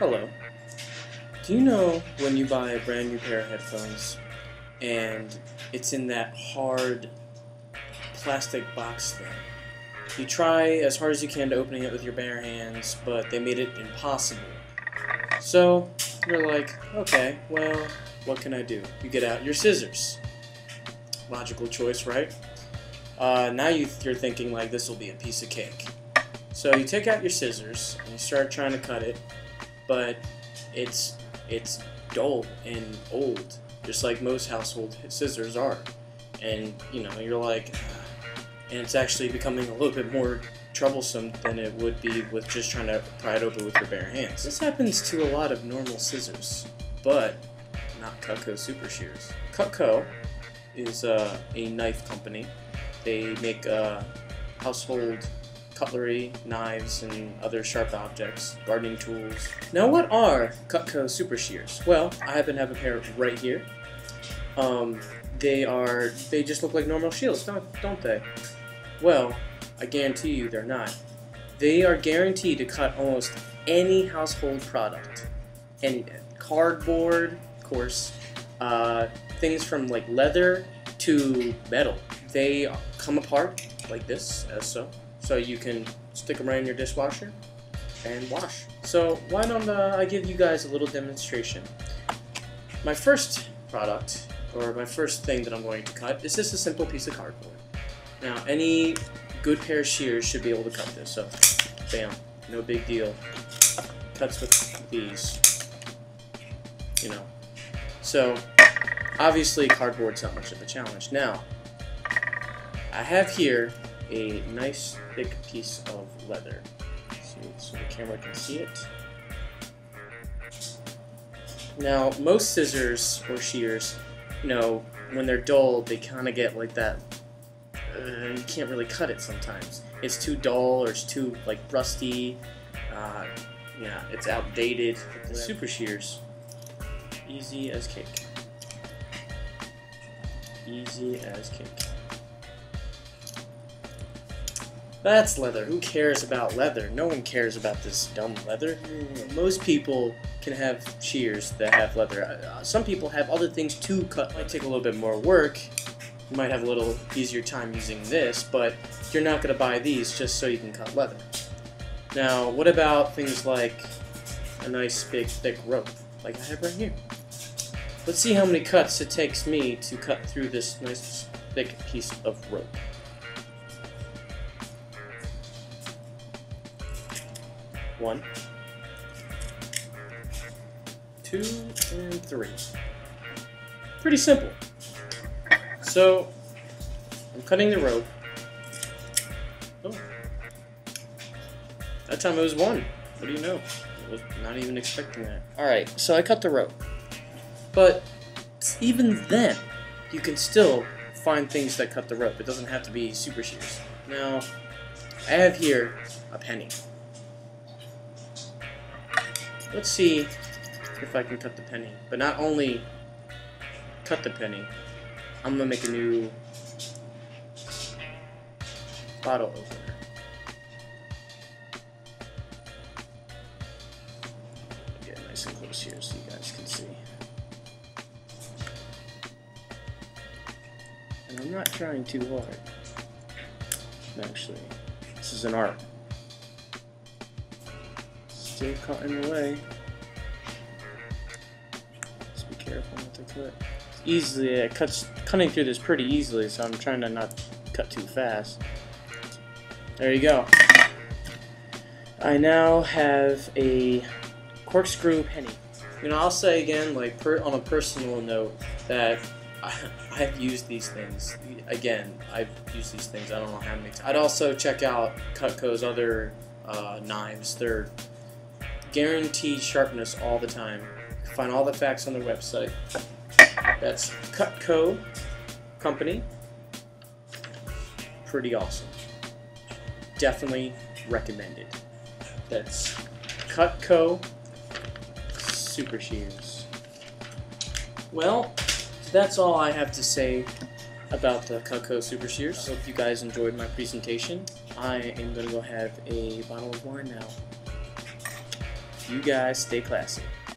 Hello. Do you know when you buy a brand new pair of headphones and it's in that hard plastic box thing? You try as hard as you can to open it with your bare hands, but they made it impossible. So you're like, okay, well, what can I do? You get out your scissors. Logical choice, right? Now you're thinking like this will be a piece of cake. So you take out your scissors and you start trying to cut it, but it's dull and old, just like most household scissors are. And you know, you're like, and it's actually becoming a little bit more troublesome than it would be with just trying to pry it open with your bare hands. This happens to a lot of normal scissors, but not Cutco Super Shears. Cutco is a knife company. They make household cutlery, knives, and other sharp objects, gardening tools. Now, what are Cutco Super Shears? Well, I happen to have a pair right here. They just look like normal shears, don't they? Well, I guarantee you they're not. They are guaranteed to cut almost any household product. Any cardboard, of course, things from like leather to metal. They come apart like this, as so. So you can stick them right in your dishwasher and wash. So why don't I give you guys a little demonstration. My first product, or my first thing that I'm going to cut, is just a simple piece of cardboard. Now, any good pair of shears should be able to cut this. So, bam, no big deal. Cuts with these, you know. So, obviously, cardboard's not much of a challenge. Now, I have here a nice thick piece of leather. So the camera can see it. Now, most scissors or shears, you know, when they're dull, they kind of get like that. You can't really cut it sometimes. It's too dull or it's too like rusty. Yeah, it's outdated. The Super Shears, easy as cake. Easy as cake. That's leather. Who cares about leather? No one cares about this dumb leather. Most people can have shears that have leather. Some people have other things to cut. It might take a little bit more work. You might have a little easier time using this, but you're not going to buy these just so you can cut leather. Now, what about things like a nice big thick rope, like I have right here? Let's see how many cuts it takes me to cut through this nice thick piece of rope. One, 2, and 3. Pretty simple. So, I'm cutting the rope. Oh. That time it was 1. What do you know? I was not even expecting that. Alright, so I cut the rope. But even then, you can still find things that cut the rope. It doesn't have to be super shears. Now, I have here a penny. Let's see if I can cut the penny. But not only cut the penny, I'm going to make a new bottle opener. Get nice and close here so you guys can see. And I'm not trying too hard. Actually, this is an art. Still cutting away. Just be careful not to cut. Easily, it cutting through this pretty easily, so I'm trying to not cut too fast. There you go. I now have a corkscrew penny. You know, I'll say again, like on a personal note, that I've used these things. Again, I've used these things. I don't know how many times. I'd also check out Cutco's other knives. They're guaranteed sharpness all the time. You can find all the facts on their website. That's Cutco Company. Pretty awesome. Definitely recommended. That's Cutco Super Shears. Well, that's all I have to say about the Cutco Super Shears. I hope you guys enjoyed my presentation. I am going to go have a bottle of wine now. you guys stay classy.